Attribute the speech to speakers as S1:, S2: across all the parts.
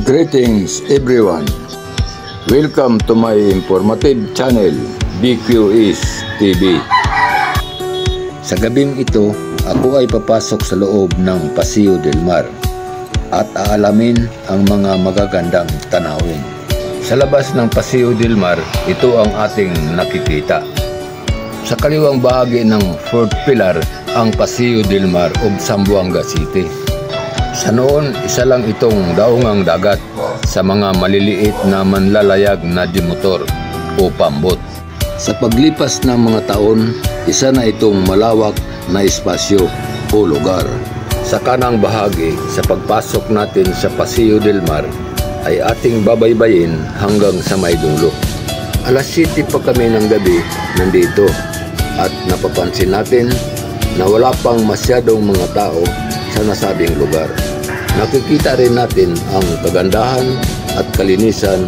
S1: Greetings everyone! Welcome to my informative channel, BQS TV. Sa gabing ito, ako ay papasok sa loob ng Paseo del Mar at aalamin ang mga magagandang tanawin. Sa labas ng Paseo del Mar, ito ang ating nakikita. Sa kaliwang bahagi ng Fourth Pillar, ang Paseo del Mar of Zamboanga City. Sa noon, isa lang itong daungang dagat sa mga maliliit na manlalayag na dimotor o pambot. Sa paglipas ng mga taon, isa na itong malawak na espasyo o lugar. Sa kanang bahagi, sa pagpasok natin sa Paseo del Mar, ay ating babaybayin hanggang sa may dulo. Alas 7 pa kami ng gabi nandito at napapansin natin na wala pang masyadong mga tao sa nasabing lugar. Nakikita rin natin ang kagandahan at kalinisan,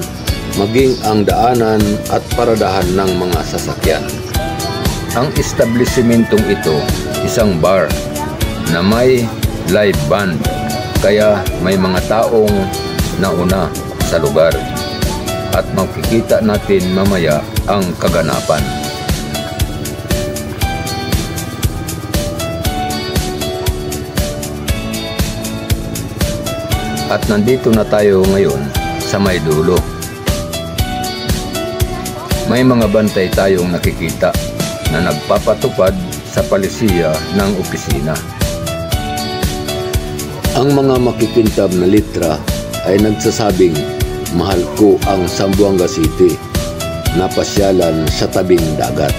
S1: maging ang daanan at paradahan ng mga sasakyan. Ang establishmentong ito, isang bar na may live band, kaya may mga taong nauna sa lugar at makikita natin mamaya ang kaganapan. At nandito na tayo ngayon sa may dulo. May mga bantay tayong nakikita na nagpapatupad sa palisiya ng opisina. Ang mga makikintab na litra ay nagsasabing, mahal ko ang Zamboanga City na pasyalan sa tabing dagat.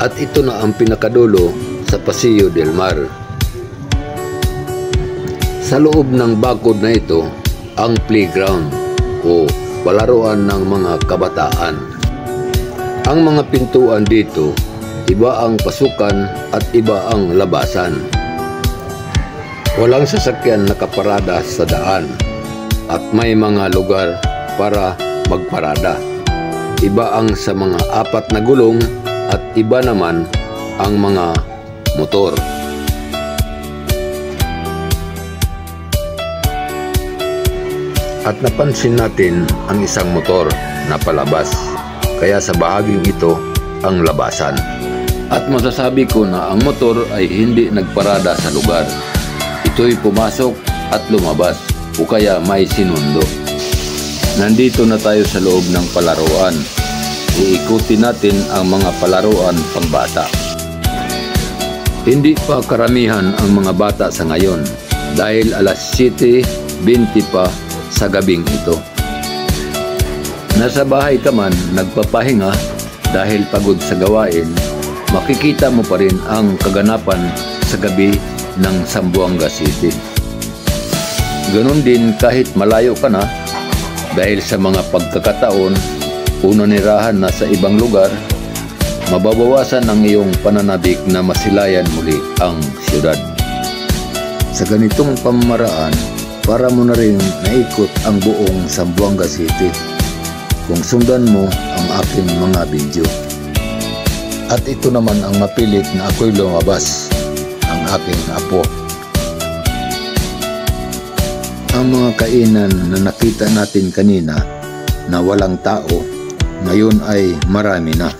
S1: At ito na ang pinakadulo sa Paseo del Mar. Sa loob ng bakod na ito, ang playground o palaruan ng mga kabataan. Ang mga pintuan dito, iba ang pasukan at iba ang labasan. Walang sasakyan nakaparada sa daan at may mga lugar para magparada. Iba ang sa mga 4 na gulong at iba naman ang mga motor. At napansin natin ang isang motor na palabas, kaya sa bahaging ito ang labasan. At masasabi ko na ang motor ay hindi nagparada sa lugar. Ito'y pumasok at lumabas o kaya may sinundo. Nandito na tayo sa loob ng palaruan. Iikuti natin ang mga palaruan pangbata. Hindi pa karamihan ang mga bata sa ngayon dahil alas 7:20 pa sa gabing ito. Nasa bahay ka man nagpapahinga dahil pagod sa gawain, makikita mo pa rin ang kaganapan sa gabi ng Zamboanga City. Ganon din kahit malayo ka na dahil sa mga pagkakataon o nanirahan na sa ibang lugar, mababawasan ang iyong pananabik na masilayan muli ang siyudad. Sa ganitong pamamaraan, para mo na rin naikot ang buong Zamboanga City kung sundan mo ang aking mga video. At ito naman ang mapilit na ako'y lumabas, ang aking apo. Ang mga kainan na nakita natin kanina na walang tao, ngayon ay marami na.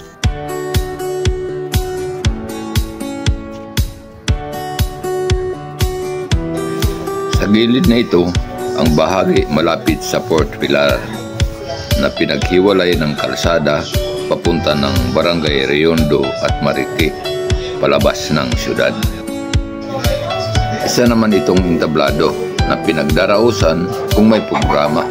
S1: Sa gilid na ito, ang bahagi malapit sa Fourth Pillar na pinaghiwalay ng kalsada papunta ng Barangay Riondo at Mariki, palabas ng syudad. Isa naman itong entablado na pinagdarausan kung may programa.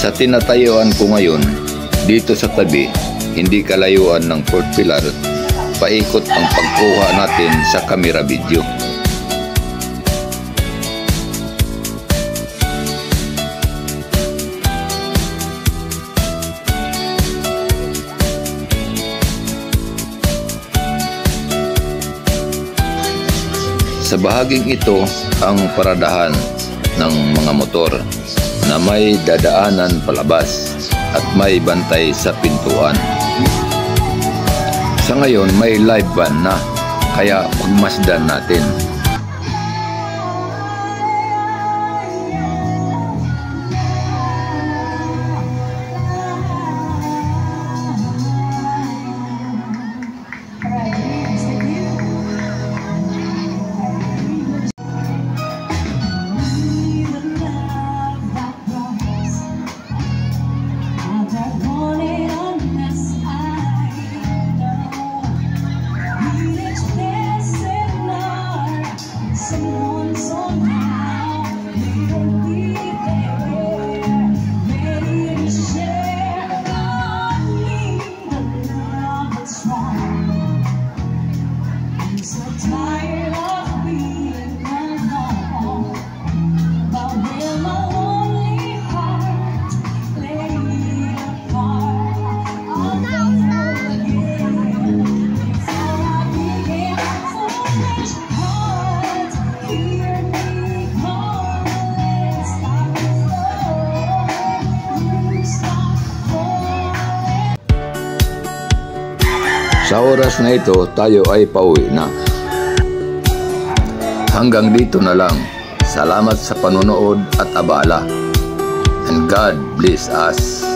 S1: Sa tinatayuan ko ngayon, dito sa tabi, hindi kalayuan ng Fourth Pillar, paikot ang pagkuha natin sa camera video. Sa bahaging ito ang paradahan ng mga motor na may dadaanan palabas at may bantay sa pintuan. Sa ngayon may live van na, kaya pagmasdan natin. Sa oras na ito, tayo ay pauwi na. Hanggang dito na lang. Salamat sa panonood at abala. And God bless us.